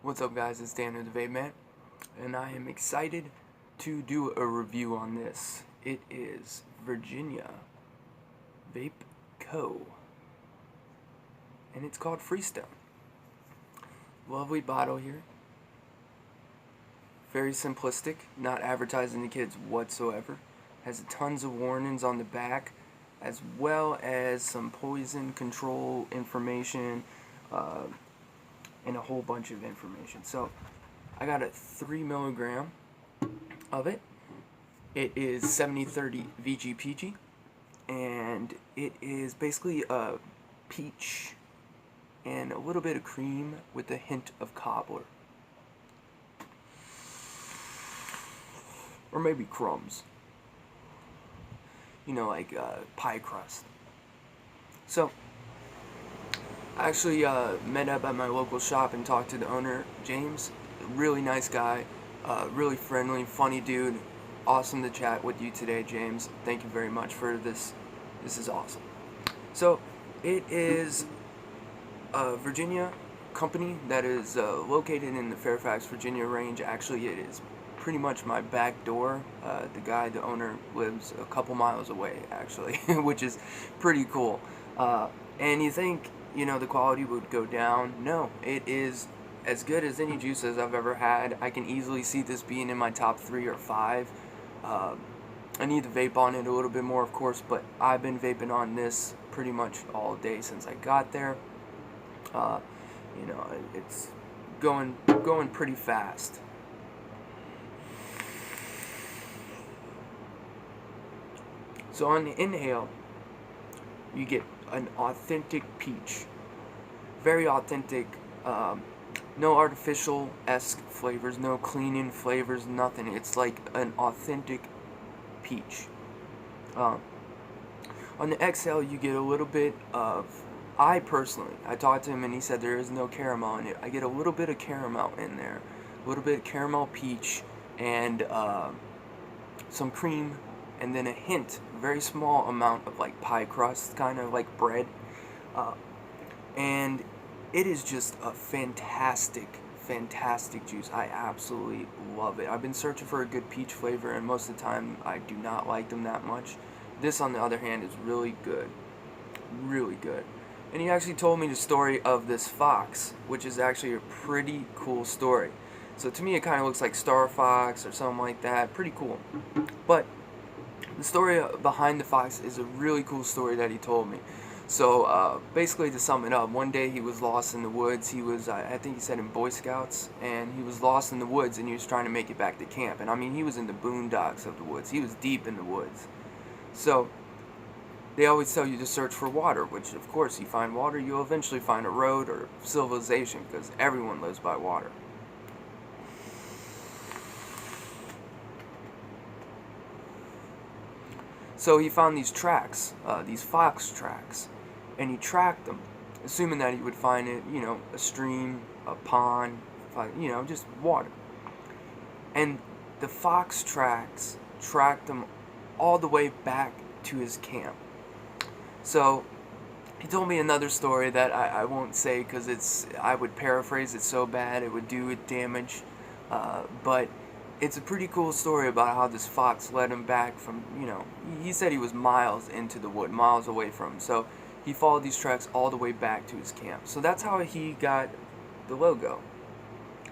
What's up, guys? It's Dan the Vape Man, and I am excited to do a review on this. It is Virginia Vape Co. and it's called Freestone. Lovely bottle here. Very simplistic, not advertising to kids whatsoever. Has tons of warnings on the back, as well as some poison control information, and a whole bunch of information. So I got a 3 milligram of it. It is 70/30 VGPG, and it is basically a peach and a little bit of cream with a hint of cobbler, or maybe crumbs, you know, like pie crust. So I actually met up at my local shop and talked to the owner, James. Really nice guy, really friendly, funny dude. Awesome to chat with you today, James. Thank you very much for this. This is awesome. So it is a Virginia company that is located in the Fairfax, Virginia range. Actually, it is pretty much my back door. The owner, lives a couple miles away, actually, which is pretty cool. And you think, you know, the quality would go down. No, it is as good as any juices I've ever had. I can easily see this being in my top 3 or 5. I need to vape on it a little bit more, of course, but I've been vaping on this pretty much all day since I got there. You know, it's going pretty fast. So on the inhale, you get an authentic peach. Very authentic, no artificial-esque flavors, no cleaning flavors, nothing. It's like an authentic peach. On the exhale, you get a little bit of, I talked to him and he said there is no caramel in it. I get a little bit of caramel in there. A little bit of caramel peach and some cream, and then a hint, very small amount of like pie crust, kind of like bread. And it is just a fantastic juice. I absolutely love it. I've been searching for a good peach flavor, and most of the time I do not like them that much. This, on the other hand, is really good. Really good. And he actually told me the story of this fox, which is actually a pretty cool story. So to me it kind of looks like Star Fox or something like that. Pretty cool. But the story behind the fox is a really cool story that he told me. So basically, to sum it up, one day he was lost in the woods. He was, I think he said, in Boy Scouts, and he was lost in the woods, and he was trying to make it back to camp. And I mean, he was in the boondocks of the woods. He was deep in the woods. So they always tell you to search for water, which, of course, you find water, you'll eventually find a road or civilization, because everyone lives by water. So he found these tracks, these fox tracks, and he tracked them, assuming that he would find it, you know, a stream, a pond, you know, just water. And the fox tracks tracked him all the way back to his camp. So he told me another story that I won't say because I would paraphrase it so bad it would do it damage, but it's a pretty cool story about how this fox led him back from, you know, he said he was miles into the wood, miles away from him. So he followed these tracks all the way back to his camp. So that's how he got the logo.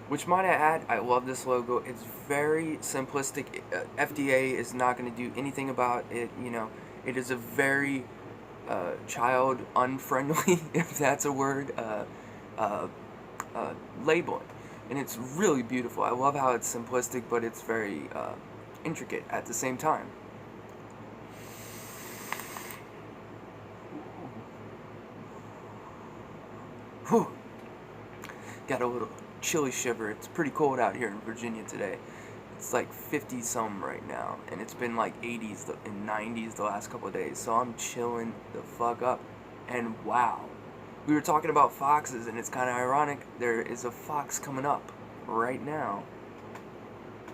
Which, might I add, I love this logo. It's very simplistic. FDA is not going to do anything about it, you know. It is a very child unfriendly, if that's a word, labeling. And it's really beautiful. I love how it's simplistic, but it's very intricate at the same time. Whew. Got a little chilly shiver. It's pretty cold out here in Virginia today. It's like 50-some right now, and it's been like 80s and 90s the last couple of days, so I'm chilling the fuck up. And wow, we were talking about foxes, and it's kind of ironic. There is a fox coming up right now,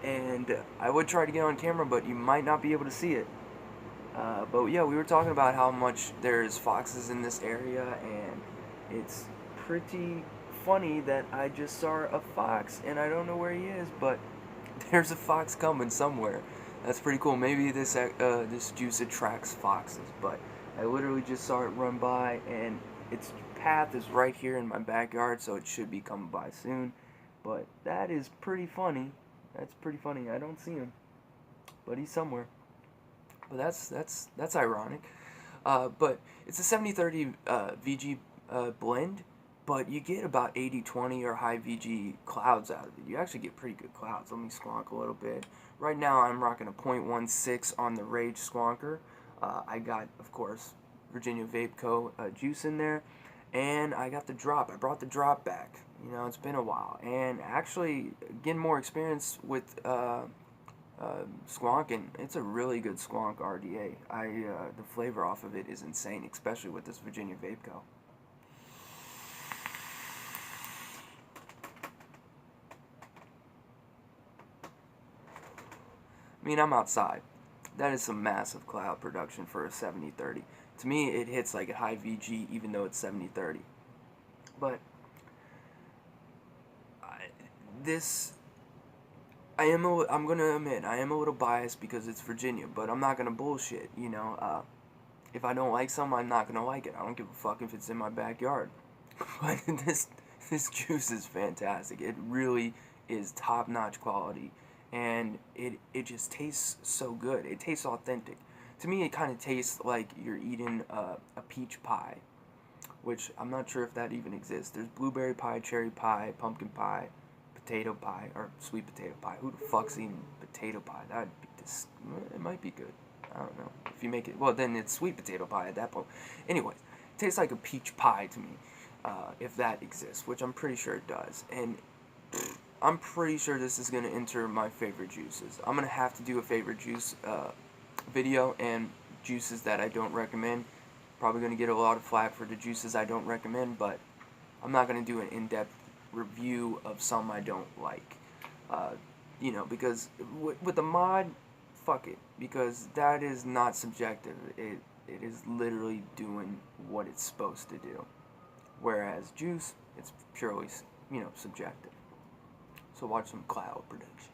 and I would try to get on camera, but you might not be able to see it. But yeah, we were talking about how much there's foxes in this area, and it's pretty funny that I just saw a fox, and I don't know where he is, but there's a fox coming somewhere. That's pretty cool. Maybe this juice attracts foxes, but I literally just saw it run by, and its path is right here in my backyard, so it should be coming by soon. But that is pretty funny. That's pretty funny. I don't see him, but he's somewhere. But that's ironic. But it's a 70-30 VG blend, but you get about 80-20 or high VG clouds out of it. You actually get pretty good clouds. Let me squonk a little bit. Right now I'm rocking a 0.16 on the Rage Squonker. I got, of course, Virginia Vape Co. Juice in there, and I got the drop. I brought the drop back. You know, it's been a while, and actually getting more experience with squonking. It's a really good squonk RDA. The flavor off of it is insane, especially with this Virginia Vape Co. I mean, I'm outside. That is some massive cloud production for a 70-30. To me, it hits like a high VG, even though it's 70-30. But I'm gonna admit, I am a little biased because it's Virginia, but I'm not gonna bullshit. You know, if I don't like something, I'm not gonna like it. I don't give a fuck if it's in my backyard. But this juice is fantastic. It really is top-notch quality, and it just tastes so good. It tastes authentic. To me, it kind of tastes like you're eating a peach pie, which I'm not sure if that even exists. There's blueberry pie, cherry pie, pumpkin pie, potato pie, or sweet potato pie. Who the fuck's eating potato pie? That'd be it might be good. I don't know. If you make it, well, then it's sweet potato pie at that point. Anyways, it tastes like a peach pie to me, if that exists, which I'm pretty sure it does. And I'm pretty sure this is going to enter my favorite juices. I'm going to have to do a favorite juice video, and juices that I don't recommend. Probably going to get a lot of flack for the juices I don't recommend, but I'm not going to do an in-depth review of some I don't like. You know, because with the mod, fuck it, because that is not subjective. It is literally doing what it's supposed to do. Whereas juice, it's purely, you know, subjective. So watch some cloud production.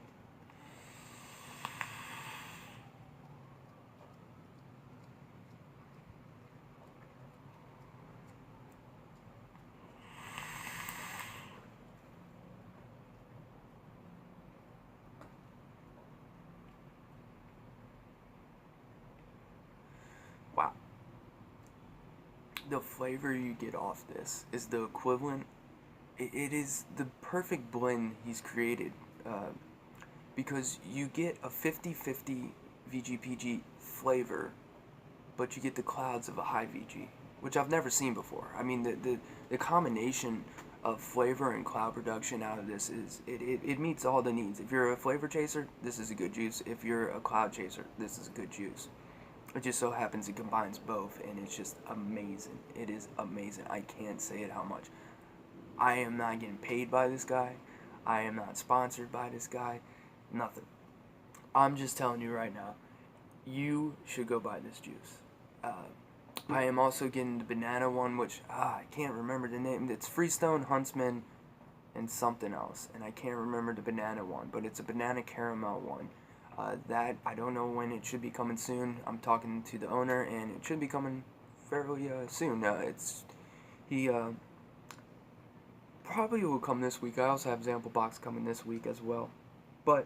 Wow. The flavor you get off this is the equivalent. It is the perfect blend he's created, because you get a 50-50 VGPG flavor, but you get the clouds of a high VG, which I've never seen before. I mean, the combination of flavor and cloud production out of this it meets all the needs. If you're a flavor chaser, this is a good juice. If you're a cloud chaser, this is a good juice. It just so happens it combines both, and it's just amazing. It is amazing. I can't say it how much. I am not getting paid by this guy. I am not sponsored by this guy. Nothing. I'm just telling you right now, you should go buy this juice. I am also getting the banana one, which I can't remember the name. It's Freestone, Huntsman, and something else. And I can't remember the banana one, but it's a banana caramel one. That, I don't know when it should be coming soon. I'm talking to the owner, and it should be coming fairly soon. He probably will come this week. I also have Zamplebox coming this week as well. But,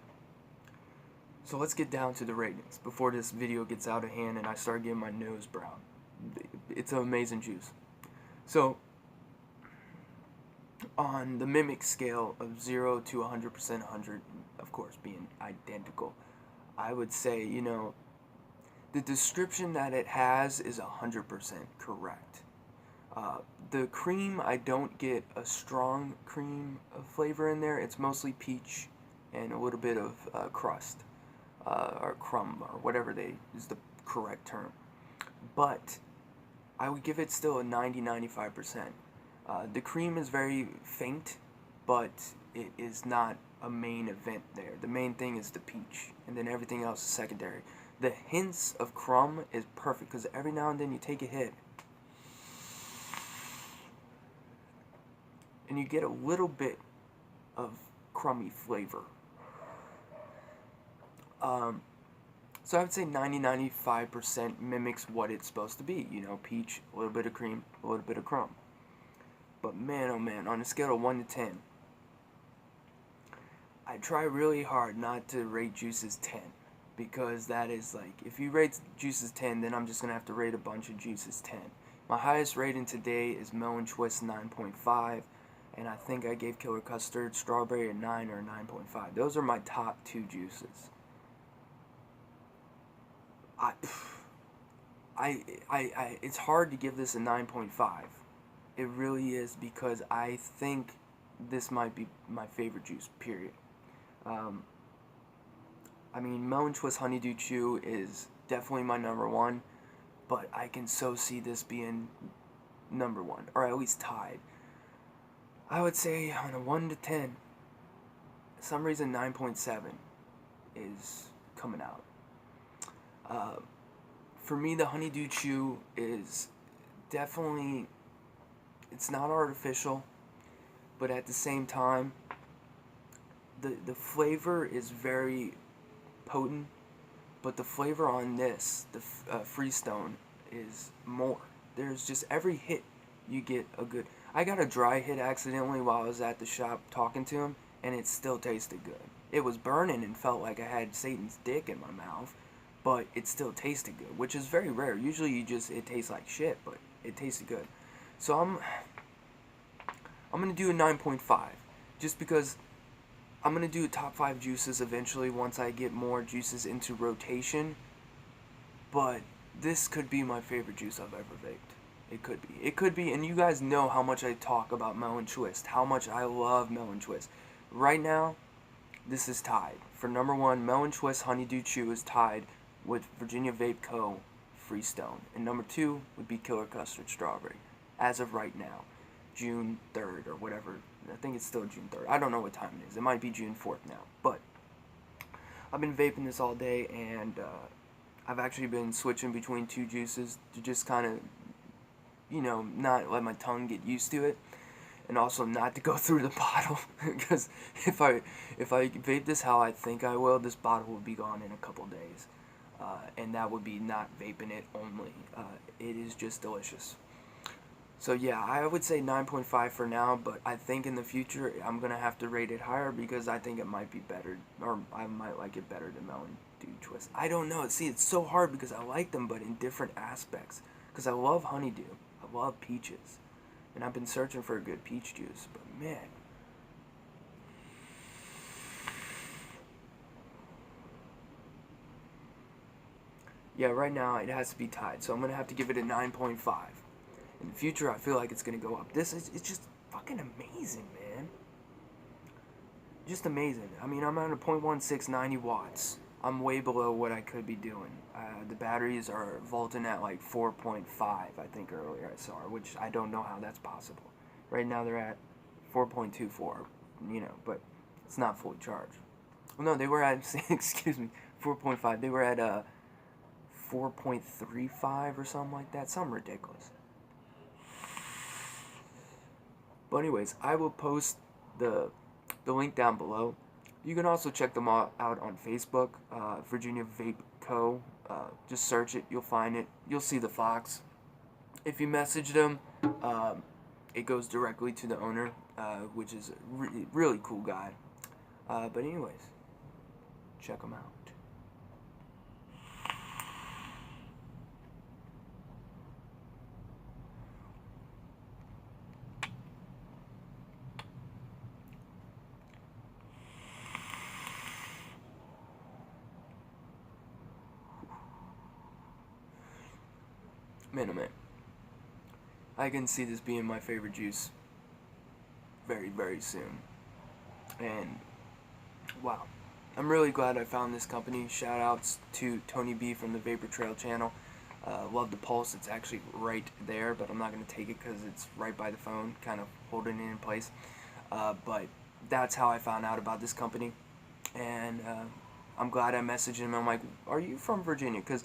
so let's get down to the ratings before this video gets out of hand and I start getting my nose brown. It's an amazing juice. So, on the Mimic scale of 0 to 100%, 100, of course, being identical, I would say, you know, the description that it has is 100% correct. The cream, I don't get a strong cream flavor in there. It's mostly peach and a little bit of crust, or crumb, or whatever is the correct term. But I would give it still a 90-95%. The cream is very faint, but it is not a main event there. The main thing is the peach, and then everything else is secondary. The hints of crumb is perfect, because every now and then you take a hit, and you get a little bit of crummy flavor. So I would say 90-95% mimics what it's supposed to be. You know, peach, a little bit of cream, a little bit of crumb. But man, oh man, on a scale of 1 to 10, I try really hard not to rate Juices 10. Because that is like, if you rate Juices 10, then I'm just going to have to rate a bunch of Juices 10. My highest rating today is Melon Twist 9.5. And I think I gave Killer Custard Strawberry a 9 or a 9.5. Those are my top 2 juices. It's hard to give this a 9.5. It really is, because I think this might be my favorite juice, period. I mean, Melon Twist Honeydew Chew is definitely my number 1, but I can so see this being number 1, or at least tied. I would say on a 1 to 10, for some reason 9.7 is coming out. For me, the Honeydew Chew is definitely, it's not artificial, but at the same time, the flavor is very potent, but the flavor on this, the Freestone, is more. There's just every hit you get a good. I got a dry hit accidentally while I was at the shop talking to him, and it still tasted good. It was burning and felt like I had Satan's dick in my mouth, but it still tasted good, which is very rare. Usually it tastes like shit, but it tasted good. So I'm gonna do a 9.5, just because I'm gonna do top 5 juices eventually once I get more juices into rotation. But this could be my favorite juice I've ever vaped. It could be. It could be, and you guys know how much I talk about Melon Twist, how much I love Melon Twist. Right now, this is tied. For number 1, Melon Twist Honeydew Chew is tied with Virginia Vape Co. Freestone. And number 2 would be Killer Custard Strawberry, as of right now. June 3rd or whatever. I think it's still June 3rd. I don't know what time it is. It might be June 4th now. But I've been vaping this all day, and I've actually been switching between 2 juices to just kind of, you know, not let my tongue get used to it, and also not to go through the bottle, because if I vape this how I think I will, this bottle will be gone in a couple days, and that would be not vaping it only. It is just delicious. So yeah, I would say 9.5 for now, but I think in the future I'm gonna have to rate it higher, because I think it might be better, or I might like it better than Melon Twist. I don't know. See, it's so hard because I like them, but in different aspects. Because I love honeydew, I love peaches, and I've been searching for a good peach juice, but man. Yeah, right now it has to be tied, so I'm going to have to give it a 9.5. In the future, I feel like it's going to go up. It's just fucking amazing, man. Just amazing. I mean, I'm at a 0.16, 90 watts. I'm way below what I could be doing. The batteries are volting at like 4.5, I think earlier I saw, which I don't know how that's possible. Right now they're at 4.24, you know, but it's not fully charged. Well, no, they were at, excuse me, 4.5. They were at 4.35 or something like that. Something ridiculous. But anyways, I will post the link down below. You can also check them out on Facebook, Virginia Vape Co. Just search it, you'll find it. You'll see the fox. If you message them, it goes directly to the owner, which is a really cool guy. But anyways, check them out. Man, oh man. I can see this being my favorite juice very, very soon. And, wow. I'm really glad I found this company. Shout outs to Tony B from the Vapor Trail channel. Love the pulse. It's actually right there, but I'm not going to take it because it's right by the phone, kind of holding it in place. But that's how I found out about this company. And I'm glad I messaged him. I'm like, are you from Virginia? Because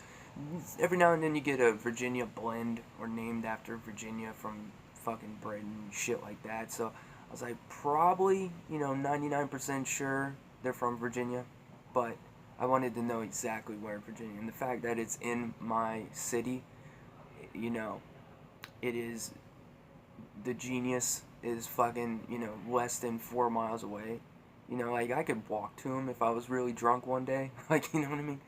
every now and then you get a Virginia blend or named after Virginia from fucking bread and shit like that. So was like, probably, 99% sure they're from Virginia, but I wanted to know exactly where in Virginia. And the fact that it's in my city, it is, the genius is fucking, less than 4 miles away. Like, I could walk to him if I was really drunk one day. Like, you know what I mean?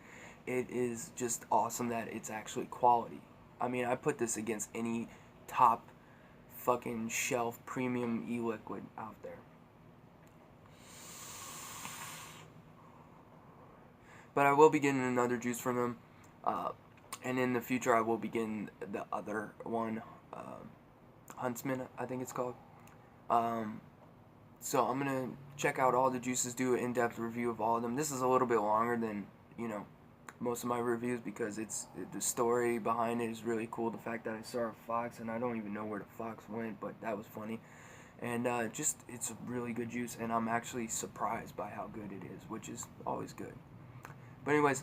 It is just awesome that it's actually quality. I mean, I put this against any top fucking shelf premium e-liquid out there. But I will be getting another juice from them. And in the future, I will be getting the other one, Huntsman, I think it's called. So I'm going to check out all the juices, do an in-depth review of all of them. This is a little bit longer than, most of my reviews, because the story behind it is really cool. The fact that I saw a fox, and I don't even know where the fox went, but that was funny. And it's a really good juice, and I'm actually surprised by how good it is, which is always good. But anyways,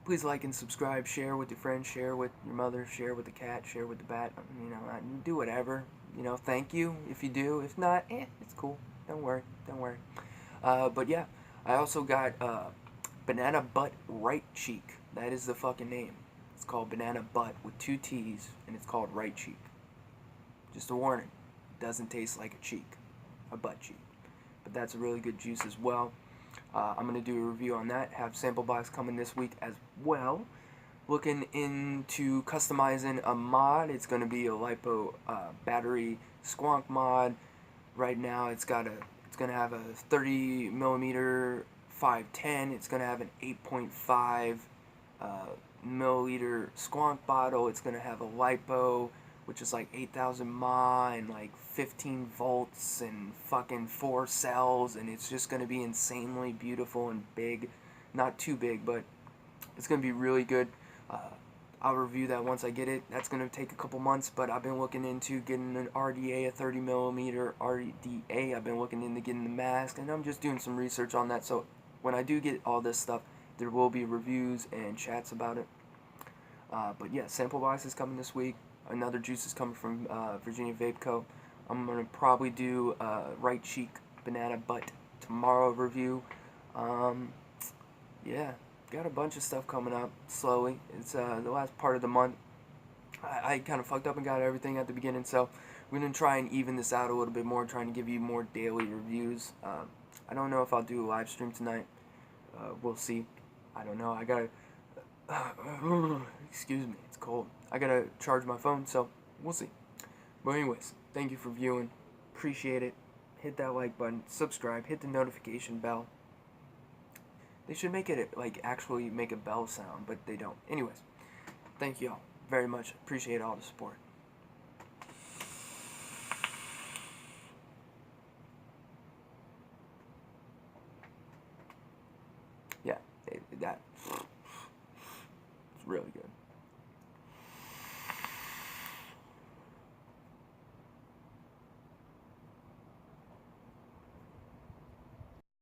please like and subscribe, share with your friends, share with your mother, share with the cat, share with the bat, do whatever. Thank you if you do. If not, it's cool. Don't worry. But yeah, I also got Banana Butt Right Cheek. That is the fucking name. It's called Banana Butt with 2 T's, and it's called Right Cheek. Just a warning. It doesn't taste like a cheek, a butt cheek. But that's a really good juice as well. I'm going to do a review on that. Have Zamplebox coming this week as well. Looking into customizing a mod. It's going to be a lipo battery squonk mod. Right now it's going to have a 30 millimeter 510. It's going to have an 8.5 milliliter squonk bottle. It's going to have a lipo, which is like 8,000 mAh and like 15 volts and fucking 4 cells, and it's just going to be insanely beautiful and big. Not too big, but it's going to be really good. I'll review that once I get it. That's going to take a couple months, but I've been looking into getting an RDA, a 30 millimeter RDA. I've been looking into getting the mask, and I'm just doing some research on that. So when I do get all this stuff, there will be reviews and chats about it. But yeah, Zamplebox is coming this week. Another juice is coming from Virginia Vape Co. I'm going to probably do Right Cheek Banana Butt tomorrow review. Yeah, got a bunch of stuff coming up slowly. It's the last part of the month. I kind of fucked up and got everything at the beginning, so we're going to try and even this out a little bit more, trying to give you more daily reviews. I don't know if I'll do a live stream tonight. We'll see. I don't know. I got to... excuse me, it's cold. I got to charge my phone, so we'll see. But anyways, thank you for viewing. Appreciate it. Hit that like button. Subscribe. Hit the notification bell. They should make it, like, actually make a bell sound, but they don't. Anyways, thank you all very much. Appreciate all the support. Yeah, it's really good.